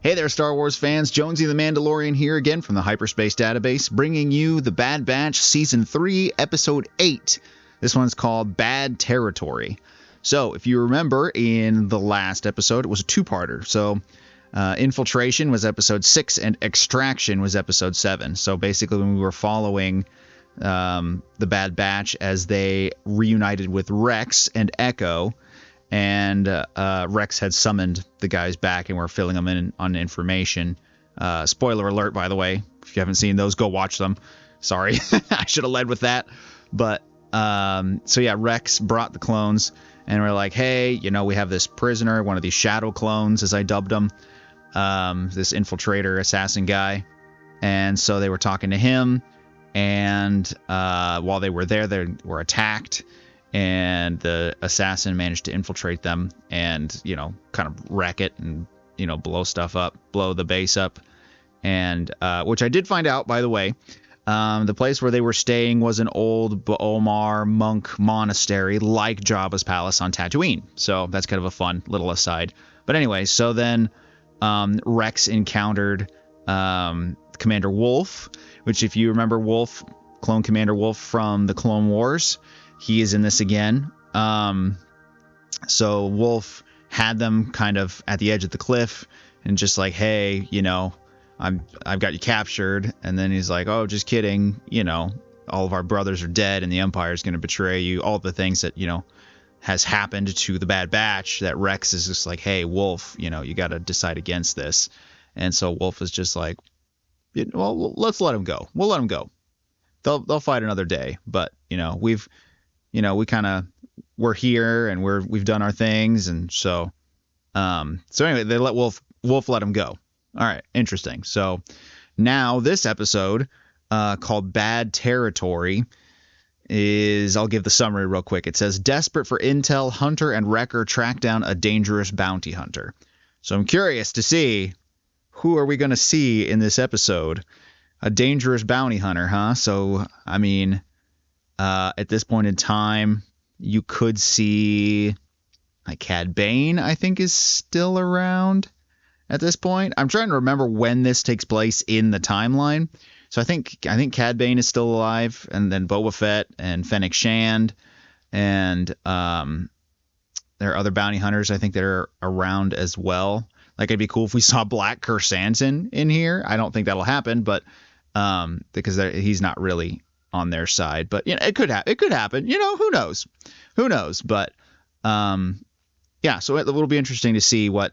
Hey there, Star Wars fans. Jonesy the Mandalorian here again from the Hyperspace Database, bringing you The Bad Batch Season 3, Episode 8. This one's called Bad Territory. So, if you remember, in the last episode, it was a two-parter. So, Infiltration was Episode 6, and Extraction was Episode 7. So, basically, when we were following the Bad Batch as they reunited with Rex and Echo, and Rex had summoned the guys back and we're filling them in on information. Spoiler alert, by the way. If you haven't seen those, go watch them. Sorry, I should have led with that. But, so yeah, Rex brought the clones, and we're like, hey, you know, we have this prisoner, one of these shadow clones, as I dubbed him, this infiltrator assassin guy. And so they were talking to him, and while they were there, they were attacked. And the assassin managed to infiltrate them and, you know, kind of wreck it and, you know, blow stuff up, blow the base up. And which I did find out, by the way, the place where they were staying was an old Ba'omar monk monastery like Jabba's palace on Tatooine. So that's kind of a fun little aside. But anyway, so then Rex encountered Commander Wolf, which if you remember Wolf, Clone Commander Wolf from the Clone Wars, he is in this again. So Wolf had them kind of at the edge of the cliff and just like, hey, you know, I've got you captured. And then he's like, oh, just kidding. You know, all of our brothers are dead and the Empire is going to betray you. All the things that, you know, has happened to the Bad Batch, that Rex is just like, hey, Wolf, you know, you got to decide against this. And so Wolf is just like, well, let's let him go. We'll let him go. They'll fight another day. But, you know, we're here and we've done our things. And so anyway, they let Wolf let him go. All right. Interesting. So now this episode, called Bad Territory, I'll give the summary real quick. It says, desperate for intel, Hunter and Wrecker track down a dangerous bounty hunter. So I'm curious to see, who are we going to see in this episode? A dangerous bounty hunter, huh? So, I mean, at this point in time, you could see like Cad Bane, I think, is still around at this point. I'm trying to remember when this takes place in the timeline. So I think Cad Bane is still alive, and then Boba Fett and Fennec Shand, and there are other bounty hunters I think that are around as well. Like, it'd be cool if we saw Black Kersanson in here. I don't think that'll happen, but because he's not really on their side, but you know, it could happen. You know, who knows? But yeah, so it'll be interesting to see what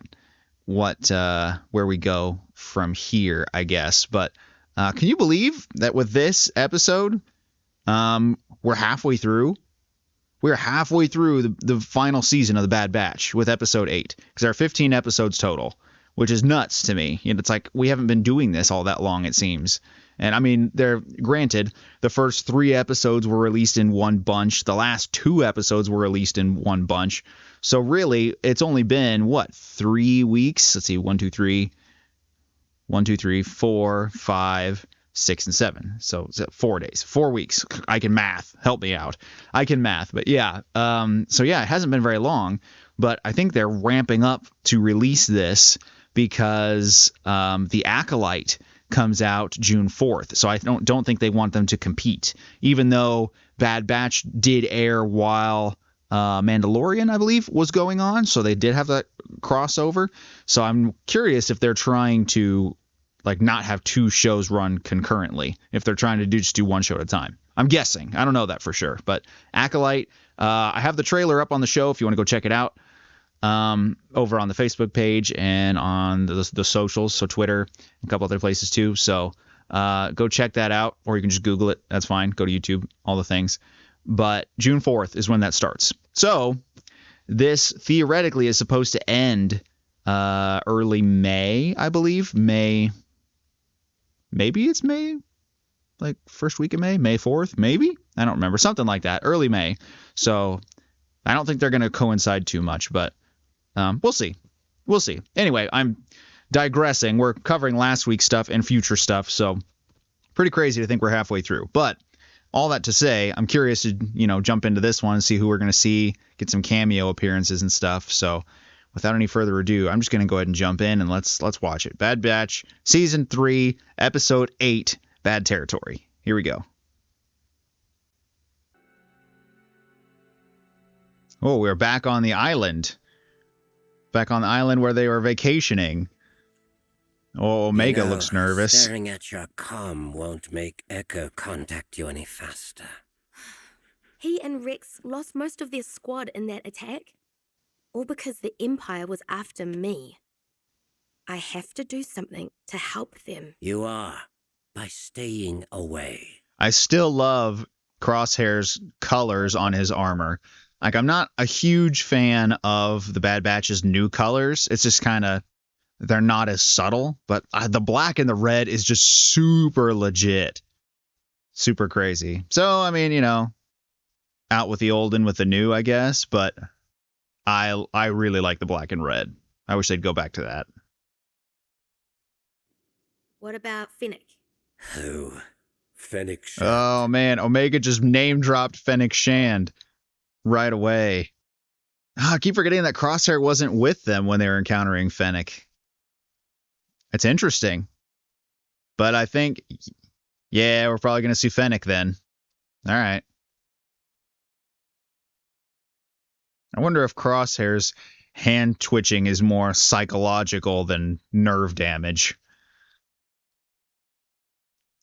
where we go from here, I guess. But can you believe that with this episode, we're halfway through? We're halfway through the final season of the Bad Batch with episode 8, because there are 15 episodes total, which is nuts to me. You know, it's like we haven't been doing this all that long, it seems. And I mean, granted, the first 3 episodes were released in one bunch. The last 2 episodes were released in one bunch. So really, it's only been, 3 weeks? Let's see, 1, 2, 3, 4, 5, 6, and 7. So 4 days, 4 weeks. I can math. Help me out. I can math. But yeah, so yeah, it hasn't been very long. But I think they're ramping up to release this because the Acolyte comes out June 4th. So I don't think they want them to compete, even though Bad Batch did air while Mandalorian, I believe, was going on. So they did have that crossover. So I'm curious if they're trying to like not have 2 shows run concurrently, if they're trying to just do 1 show at a time. I'm guessing. I don't know that for sure. But Acolyte, I have the trailer up on the show if you want to go check it out. Over on the Facebook page and on the socials, so Twitter, a couple other places too. So go check that out, or you can just Google it. That's fine. Go to YouTube, all the things. But June 4th is when that starts. So this theoretically is supposed to end early May, I believe. Maybe it's May, like first week of May 4th, maybe. I don't remember, something like that, early May. So I don't think they're going to coincide too much, but we'll see. Anyway, I'm digressing. We're covering last week's stuff and future stuff, so pretty crazy to think we're halfway through. But all that to say, I'm curious to, jump into this one and see who we're going to see, get some cameo appearances and stuff. So without any further ado, I'm just going to go ahead and jump in and let's watch it. Bad Batch, Season 3, Episode 8, Bad Territory. Here we go. Oh, we're back on the island. Back on the island where they were vacationing. Oh, Omega looks nervous. Staring at your comm won't make Echo contact you any faster. He and Rex lost most of their squad in that attack. All because the Empire was after me. I have to do something to help them. You are, by staying away. I still love Crosshair's colors on his armor. Like, I'm not a huge fan of the Bad Batch's new colors. It's just kind of, they're not as subtle. But the black and the red is just super legit. Super crazy. So, I mean, you know, out with the old and with the new, I guess. But I really like the black and red. I wish they'd go back to that. What about Fennec? Who? Fennec Shand. Oh, man. Omega just name-dropped Fennec Shand right away. I keep forgetting that Crosshair wasn't with them when they were encountering Fennec. It's interesting. But I think, yeah, we're probably going to see Fennec then. All right. I wonder if Crosshair's hand twitching is more psychological than nerve damage.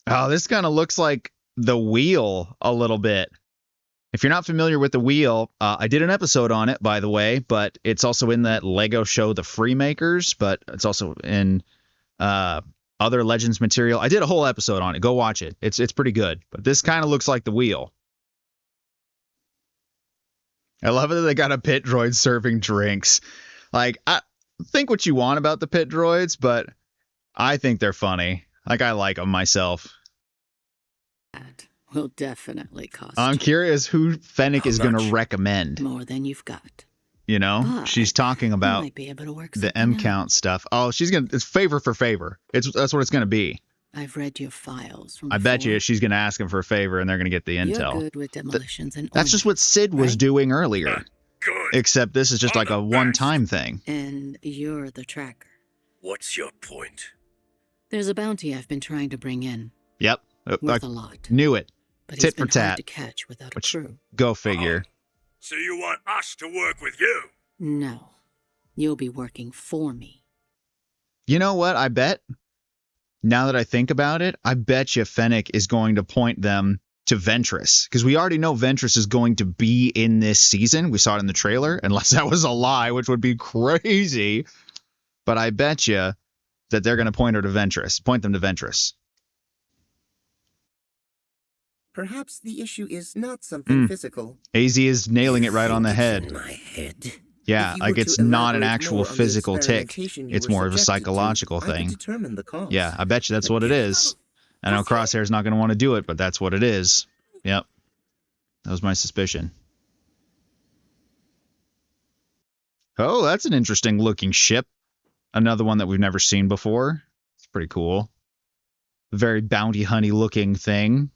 Oh, this kind of looks like the Wheel a little bit. If you're not familiar with the Wheel, I did an episode on it, by the way, but it's also in that Lego show, The Freemakers, but it's also in other Legends material. I did a whole episode on it. Go watch it. It's pretty good, but this kind of looks like the Wheel. I love it that they got a pit droid serving drinks. Like, I think what you want about the pit droids, but I think they're funny. Like, I like them myself. That will definitely cost I'm you curious who Fennec is going to recommend. more than you've got. You know, But she's talking You about might be able to work the something M out. count stuff. Oh, she's going to, it's favor for favor. That's what it's going to be. I've read your files from I bet before. you she's going to ask him for a favor and they're going to get the You're intel. good with demolitions and That's just what ornaments, Sid was right? doing earlier. Good. Except this is just like a one-time thing. And you're the tracker. What's your point? There's a bounty I've been trying to bring in. Yep. I Worth a lot. knew it. But tit he's been for tat. hard to catch without a Which- crew. Go figure. So you want us to work with you? No. You'll be working for me. You know what? I bet, now that I think about it, I bet you Fennec is going to point them to Ventress. Because we already know Ventress is going to be in this season. We saw it in the trailer, unless that was a lie, which would be crazy. But I bet you that they're going to point them to Ventress. Perhaps the issue is not something physical. AZ is nailing it right on the Think it's head. in my head. Yeah, If you like were it's to not an elaborate actual more on the physical tick. experimentation you It's were more of a subjected to, psychological I could thing. determine the cause. Yeah, I bet you that's what it is. I know Crosshair's not going to want to do it, but that's what it is. Yep. That was my suspicion. Oh, that's an interesting looking ship. Another one that we've never seen before. It's pretty cool. Very bounty honey looking thing.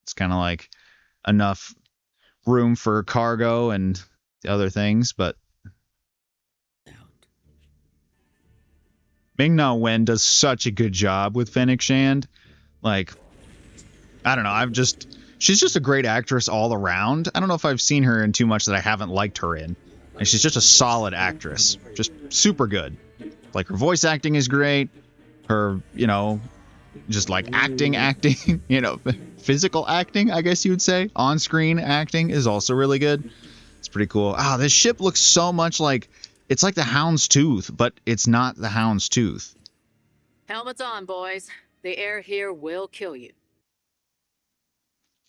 It's kind of like enough room for cargo and the other things, but Ming-Na Wen does such a good job with Fennec Shand. Like, I don't know. She's just a great actress all around. I don't know if I've seen her in too much that I haven't liked her in. And she's just a solid actress. Just super good. Like, her voice acting is great. Her, you know, just like acting, you know, physical acting, I guess you would say. On-screen acting is also really good. It's pretty cool. Ah, this ship looks so much like, it's like the Hound's Tooth, but it's not the Hound's Tooth. Helmets on, boys. The air here will kill you.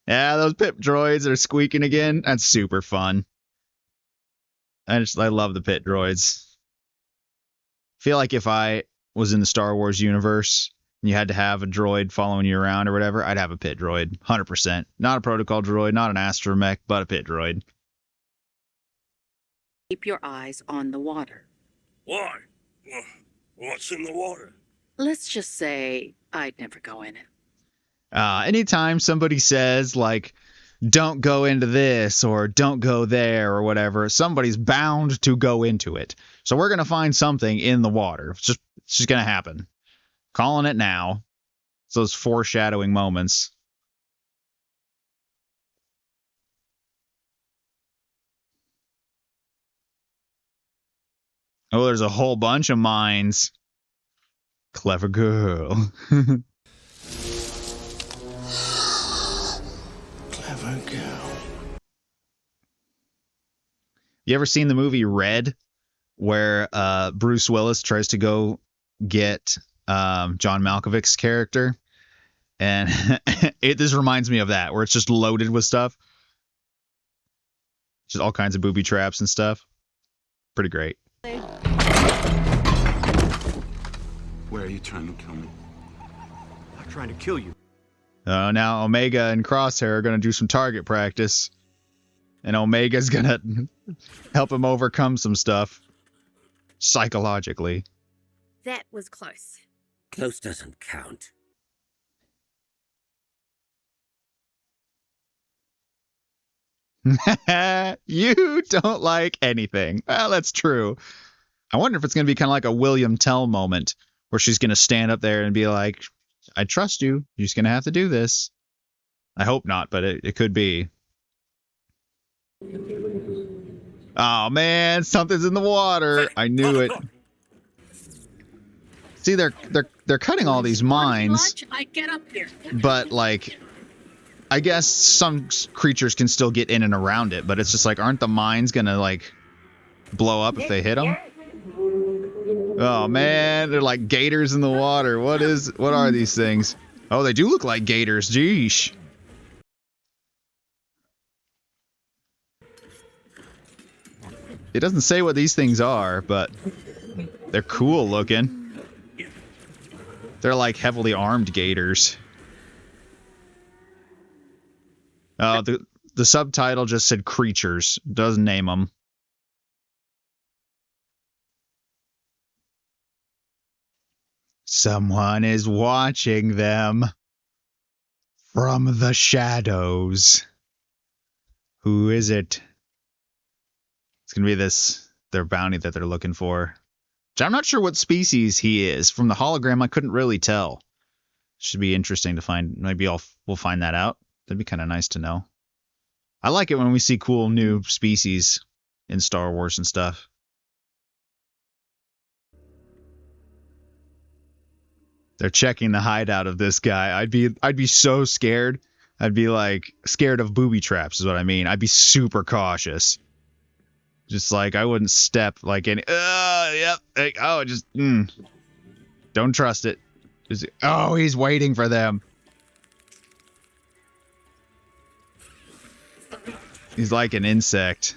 Yeah, those pit droids are squeaking again. That's super fun. I love the pit droids. Feel like if I was in the Star Wars universe and you had to have a droid following you around or whatever, I'd have a pit droid. 100%. Not a protocol droid, not an astromech, but a pit droid. Keep your eyes on the water. Why? What's in the water? Let's just say I'd never go in it. Anytime somebody says, like, don't go into this or don't go there or whatever. Somebody's bound to go into it. So we're going to find something in the water. It's just going to happen. Calling it now. It's those foreshadowing moments. Oh, there's a whole bunch of mines. Clever girl. Clever girl. You ever seen the movie Red, where Bruce Willis tries to go get John Malkovich's character? And this reminds me of that, where it's just loaded with stuff. Just all kinds of booby traps and stuff. Pretty great. Where are you trying to kill me? I'm trying to kill you. Now Omega and Crosshair are going to do some target practice. And Omega's going to help him overcome some stuff. Psychologically. That was close. Close doesn't count. You don't like anything. Well, that's true. I wonder if it's going to be kind of like a William Tell moment, where she's going to stand up there and be like, I trust you. You're just going to have to do this. I hope not, but it could be. Oh, man, something's in the water. I knew it. See, they're cutting all these mines, I get up here. but, like, I guess some creatures can still get in and around it, but it's just like, aren't the mines going to, like, blow up if they hit them? Oh, man, they're like gators in the water. What are these things? Oh, they do look like gators. Jeesh. It doesn't say what these things are, but they're cool looking. They're like heavily armed gators. The subtitle just said creatures. Doesn't name them. Someone is watching them from the shadows. Who is it? It's going to be their bounty that they're looking for. Which I'm not sure what species he is. From the hologram, I couldn't really tell. Should be interesting to find. Maybe we'll find that out. That'd be kind of nice to know. I like it when we see cool new species in Star Wars and stuff. They're checking the hideout of this guy. I'd be so scared. I'd be like scared of booby traps is what I mean. I'd be super cautious. Just like I wouldn't step like any. Yep. Don't trust it. He's waiting for them. He's like an insect.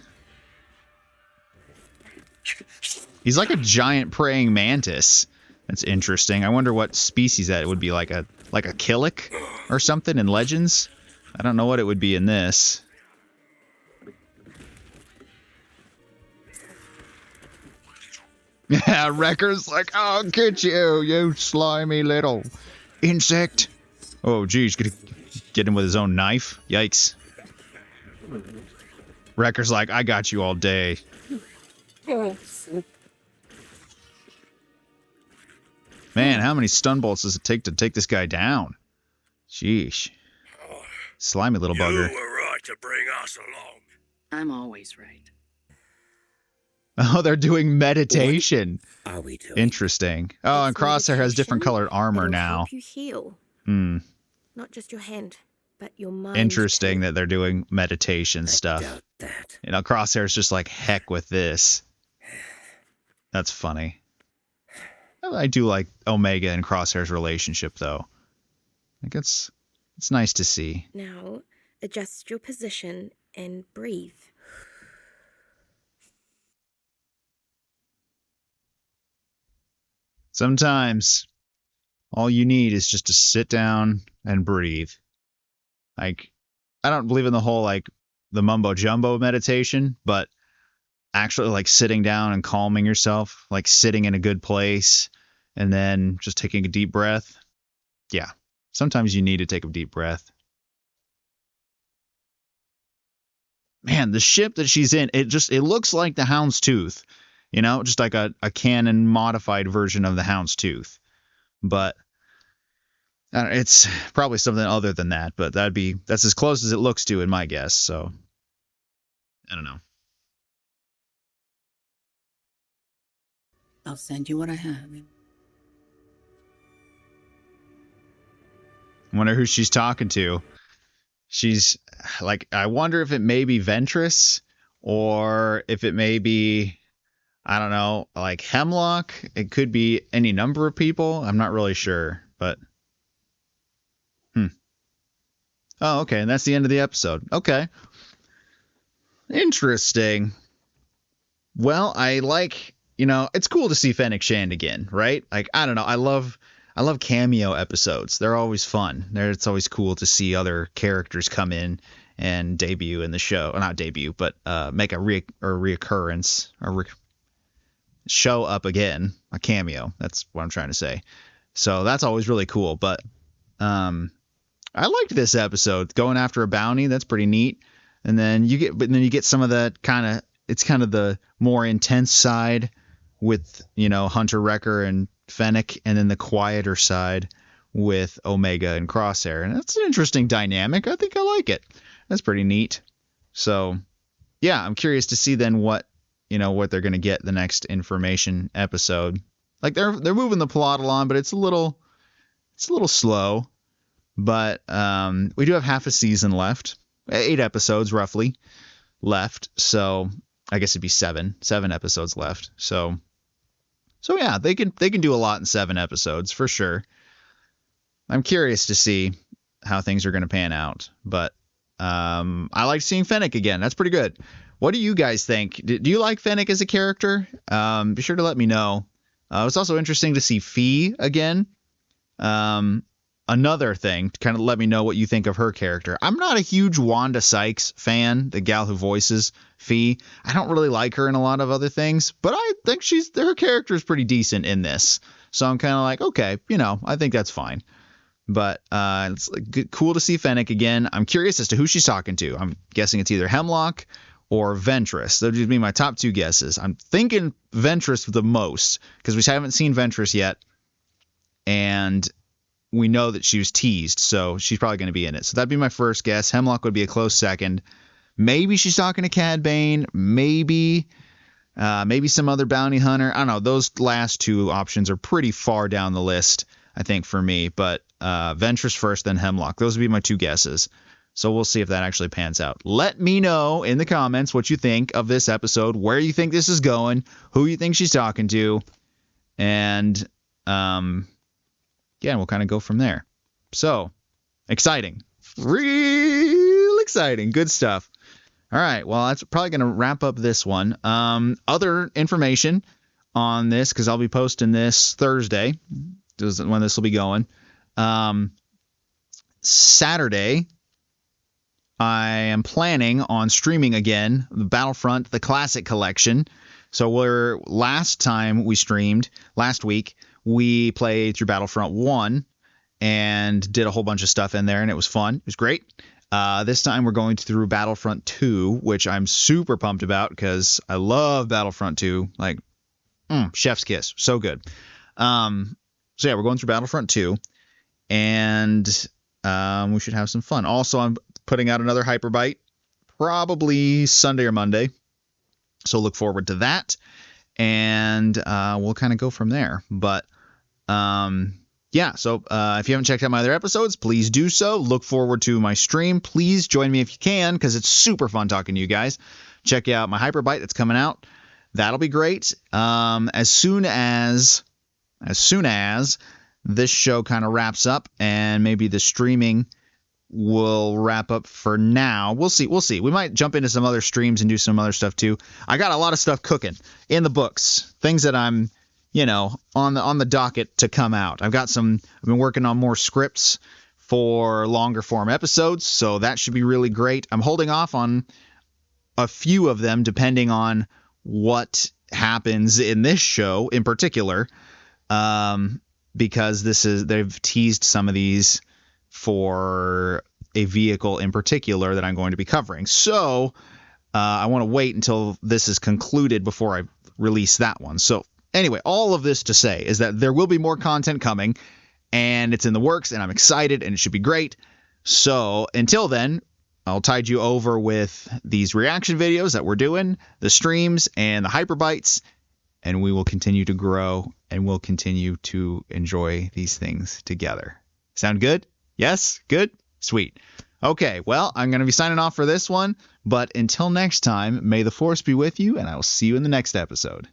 He's like a giant praying mantis. That's interesting. I wonder what species that would be, like a killick or something in Legends. I don't know what it would be in this. Yeah, Wrecker's like, I'll get you, you slimy little insect. Oh, geez, gonna get him with his own knife. Yikes. Wrecker's like, I got you all day. Man, how many stun bolts does it take to take this guy down? Sheesh. Slimy little bugger. You were right to bring us along. I'm always right. Oh, they're doing meditation. What are we doing? Interesting. Oh, and Crosshair has different colored armor It'll now. help you heal. Hmm. Not just your hand, but your mind. Interesting too. that they're doing meditation I stuff. doubt that. You know, Crosshair's just like, heck with this. That's funny. I do like Omega and Crosshair's relationship, though. Like, it's nice to see. Now, adjust your position and breathe. Sometimes all you need is just to sit down and breathe. Like, I don't believe in the whole, like, the mumbo jumbo meditation, but actually, like, sitting down and calming yourself, like sitting in a good place and then just taking a deep breath. Yeah, sometimes you need to take a deep breath. man, the ship that she's in, it looks like the Houndstooth, just like a canon modified version of the Houndstooth. But it's probably something other than that, but that's as close as it looks to in my guess. So I don't know. I'll send you what I have. I wonder who she's talking to. She's like, I wonder if it may be Ventress or if it may be, I don't know, like Hemlock. It could be any number of people. I'm not really sure, but Oh, okay, and that's the end of the episode. Okay. Interesting. Well, I like, it's cool to see Fennec Shand again, right? Like, I don't know, I love cameo episodes. They're always fun. It's always cool to see other characters come in and debut in the show. Or not debut, but make a reoccurrence or show up again, a cameo. That's what I'm trying to say. So that's always really cool. But I liked this episode, going after a bounty. That's pretty neat. And then you get some of that it's kind of the more intense side with, Hunter Wrecker and Fennec, and then the quieter side with Omega and Crosshair. And that's an interesting dynamic. I think I like it. That's pretty neat. So, yeah, I'm curious to see then what they're going to get the next information episode. Like they're moving the plot along, but it's a little slow. But we do have half a season left, 8 episodes roughly left. So I guess it'd be 7 episodes left. So yeah, they can do a lot in 7 episodes for sure. I'm curious to see how things are going to pan out, but I like seeing Fennec again. That's pretty good. What do you guys think? Do you like Fennec as a character? Be sure to let me know. It's also interesting to see Fee again. Another thing, to kind of let me know what you think of her character. I'm not a huge Wanda Sykes fan, the gal who voices Fee. I don't really like her in a lot of other things, but I think her character is pretty decent in this. So I'm kind of like, okay, I think that's fine. But it's cool to see Fennec again. I'm curious as to who she's talking to. I'm guessing it's either Hemlock or Ventress. Those would be my top 2 guesses. I'm thinking Ventress the most because we haven't seen Ventress yet. And we know that she was teased, so she's probably going to be in it. So that'd be my first guess. Hemlock would be a close second. Maybe she's talking to Cad Bane. Maybe some other bounty hunter. I don't know. Those last 2 options are pretty far down the list, I think, for me. But Ventress first, then Hemlock. Those would be my 2 guesses. So we'll see if that actually pans out. Let me know in the comments what you think of this episode, where you think this is going, who you think she's talking to, and we'll kind of go from there. So, exciting. Real exciting. Good stuff. All right, well, that's probably going to wrap up this one. Other information on this, because I'll be posting this Thursday, when this will be going. Saturday, I am planning on streaming again the Battlefront, the Classic Collection. So last time we streamed, last week, we played through Battlefront 1 and did a whole bunch of stuff in there, and it was fun. It was great. This time we're going through Battlefront 2, which I'm super pumped about because I love Battlefront 2. Like, chef's kiss. So good. So yeah, we're going through Battlefront 2, and we should have some fun. Also, I'm putting out another Hyperbite, probably Sunday or Monday. So look forward to that, and we'll kind of go from there. But so if you haven't checked out my other episodes, please do so. Look forward to my stream. Please join me if you can, because it's super fun talking to you guys. Check out my Hyperbite that's coming out. That'll be great. As soon as this show kind of wraps up, and maybe the streaming will wrap up for now. We'll see. We might jump into some other streams and do some other stuff too. I got a lot of stuff cooking in the books, things that I'm, on the docket to come out. I've been working on more scripts for longer form episodes, so that should be really great. I'm holding off on a few of them depending on what happens in this show in particular, because they've teased some of these for a vehicle in particular that I'm going to be covering. So I want to wait until this is concluded before I release that one. So anyway, all of this to say is that there will be more content coming, and it's in the works, and I'm excited, and it should be great. So until then, I'll tide you over with these reaction videos that we're doing, the streams, and the hyperbytes, and we will continue to grow, and we'll continue to enjoy these things together. Sound good? Yes? Good? Sweet. Okay, well, I'm going to be signing off for this one, but until next time, may the Force be with you, and I will see you in the next episode.